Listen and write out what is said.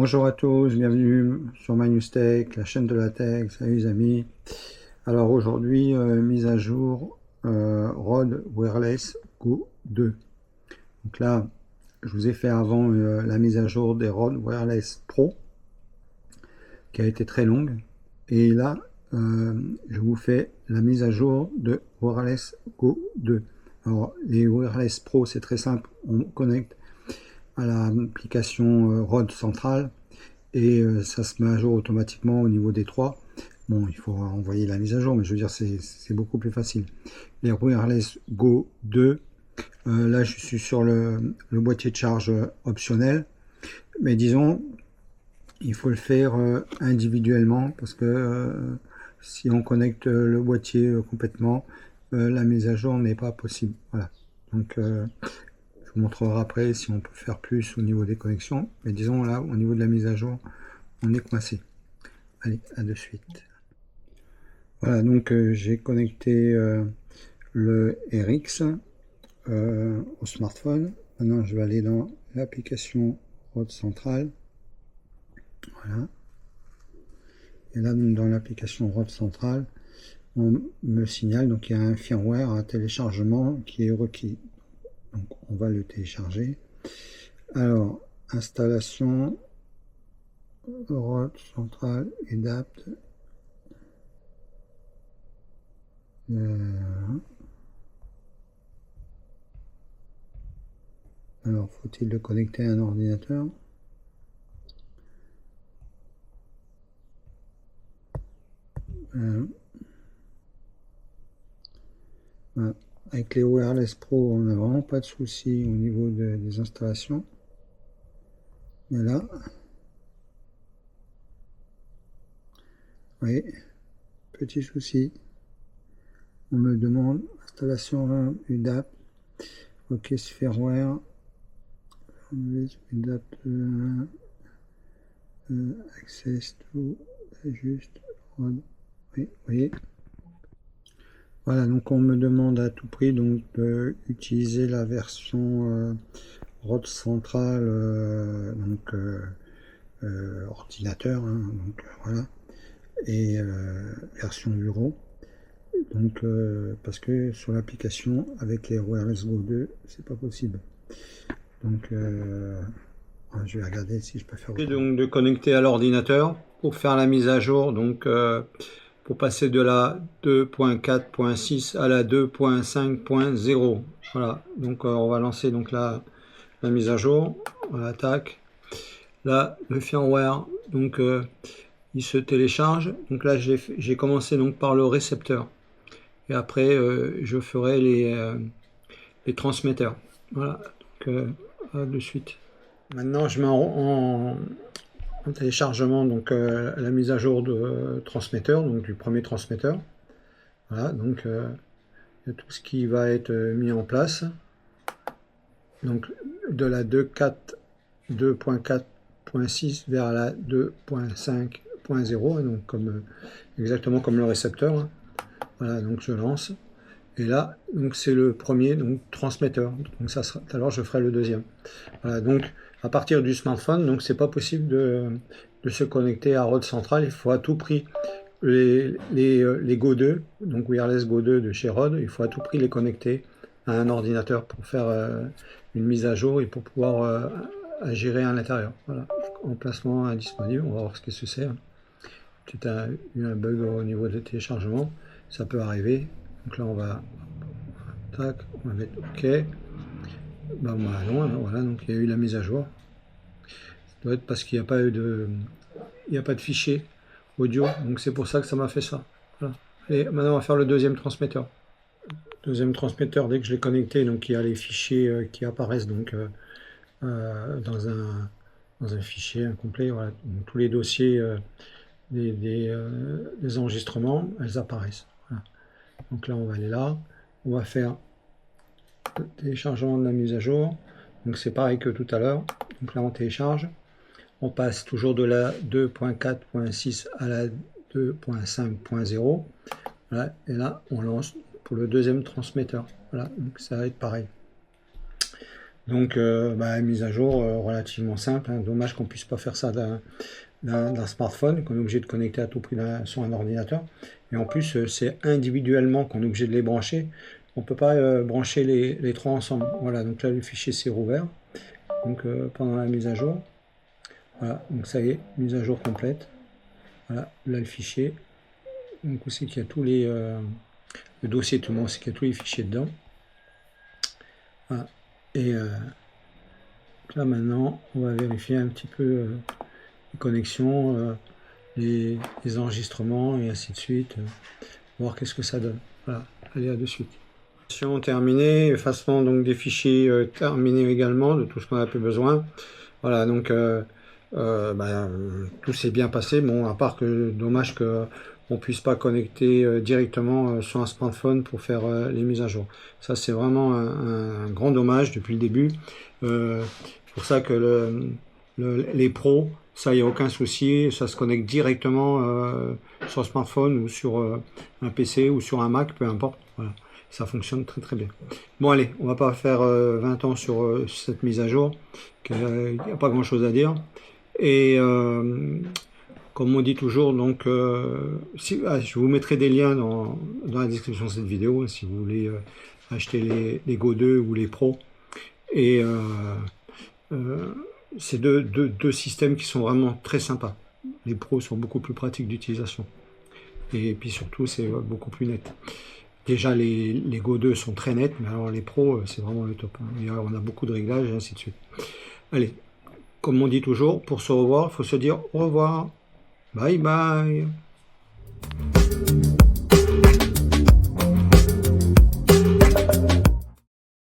Bonjour à tous, bienvenue sur MyNewsTech, la chaîne de la tech. Salut les amis. Alors aujourd'hui, mise à jour Rode Wireless Go 2. Donc là, je vous ai fait avant la mise à jour des Rode Wireless Pro, qui a été très longue. Et là, je vous fais la mise à jour de Wireless Go 2. Alors les Wireless Pro, c'est très simple, on connecte à l'application Rode centrale et ça se met à jour automatiquement au niveau des 3. Bon, il faut envoyer la mise à jour, mais je veux dire, c'est beaucoup plus facile. Les Wireless Go 2, là je suis sur le boîtier de charge optionnel, mais disons, il faut le faire individuellement parce que si on connecte le boîtier complètement, la mise à jour n'est pas possible. Voilà. Donc, je vous montrerai après si on peut faire plus au niveau des connexions. Mais disons là, au niveau de la mise à jour, on est coincé. Allez, à de suite. Voilà, donc j'ai connecté le RX au smartphone. Maintenant, je vais aller dans l'application Rode Centrale. Voilà. Et là, donc, dans l'application Rode Centrale, on me signale donc il y a un firmware à téléchargement qui est requis. Donc, on va le télécharger. Alors, installation Rode Centrale EDAPT. Alors, faut-il le connecter à un ordinateur? Voilà. Avec les Wireless Pro, on n'a vraiment pas de souci au niveau des installations. Mais là, oui, petit souci. On me demande installation UDAP, OK, firmware, UDAP, access to, juste, oui, vous voyez. Voilà, donc on me demande à tout prix donc d'utiliser la version Rode centrale, ordinateur, hein, donc voilà, et version bureau. Donc parce que sur l'application avec les Wireless Go 2, c'est pas possible. Donc je vais regarder si je peux faire. Et donc de connecter à l'ordinateur pour faire la mise à jour, donc pour passer de la 2.4.6 à la 2.5.0. Voilà, donc on va lancer donc la mise à jour. Voilà, tac. Là, le firmware, donc il se télécharge. Donc là, j'ai commencé donc par le récepteur. Et après, je ferai les transmetteurs. Voilà, donc de suite. Maintenant, je mets en téléchargement donc la mise à jour de transmetteur, donc du premier transmetteur. Voilà, donc il y a tout ce qui va être mis en place. Donc de la 2.4.6 vers la 2.5.0, donc exactement comme le récepteur. Hein. Voilà, donc je lance. Et là, donc c'est le premier donc transmetteur. Donc ça sera, alors je ferai le deuxième. Voilà, donc à partir du smartphone, donc c'est pas possible de se connecter à Rode Central. Il faut à tout prix les Go 2, donc Wireless Go 2 de chez Rode, il faut à tout prix les connecter à un ordinateur pour faire une mise à jour et pour pouvoir gérer à l'intérieur. Voilà, emplacement indisponible. On va voir ce que c'est. Hein. Peut-être eu un bug au niveau des téléchargements, ça peut arriver. Donc là on va tac, on va mettre OK. Ben, non, voilà, donc il y a eu la mise à jour. Ça doit être parce qu'il n'y a pas eu de fichier audio, donc c'est pour ça que ça m'a fait ça. Voilà. Et maintenant on va faire le deuxième transmetteur. Deuxième transmetteur, dès que je l'ai connecté, donc il y a les fichiers qui apparaissent donc dans un fichier incomplet. Voilà. Donc, tous les dossiers des enregistrements, elles apparaissent. Voilà. Donc là on va aller là, on va faire le téléchargement de la mise à jour. Donc c'est pareil que tout à l'heure. Donc là on télécharge. On passe toujours de la 2.4.6 à la 2.5.0. Voilà, et là, on lance pour le deuxième transmetteur. Voilà, donc ça va être pareil. Donc, mise à jour relativement simple, hein. Dommage qu'on puisse pas faire ça d'un smartphone, qu'on est obligé de connecter à tout prix sur un ordinateur. Et en plus, c'est individuellement qu'on est obligé de les brancher. On peut pas brancher les trois ensemble. Voilà, donc là, le fichier s'est rouvert. Donc, pendant la mise à jour. Voilà, donc ça y est, mise à jour complète. Voilà, là le fichier. Donc, on sait qu'il y a tous les... le dossier, tout le monde sait qu'il y a tous les fichiers dedans. Voilà. Et là maintenant, on va vérifier un petit peu les connexions, les enregistrements et ainsi de suite, voir qu'est-ce que ça donne. Voilà, allez, à de suite. Terminée, effacement donc des fichiers terminés également, de tout ce qu'on a plus besoin. Voilà, donc tout s'est bien passé, bon, à part que dommage que on puisse pas connecter directement sur un smartphone pour faire les mises à jour. Ça, c'est vraiment un grand dommage depuis le début. C'est pour ça que les pros, ça, il n'y a aucun souci, ça se connecte directement sur smartphone ou sur un PC ou sur un Mac, peu importe. Voilà, ça fonctionne très très bien. Bon, allez, on va pas faire 20 ans sur cette mise à jour, il n'y a pas grand chose à dire. Et comme on dit toujours, donc, je vous mettrai des liens dans la description de cette vidéo, si vous voulez acheter les Go 2 ou les Pro. Et c'est deux systèmes qui sont vraiment très sympas. Les Pros sont beaucoup plus pratiques d'utilisation. Et puis surtout, c'est beaucoup plus net. Déjà, les Go 2 sont très nets, mais alors les Pros, c'est vraiment le top, hein. Et on a beaucoup de réglages et ainsi de suite. Allez, comme on dit toujours, pour se revoir, il faut se dire au revoir. Bye bye.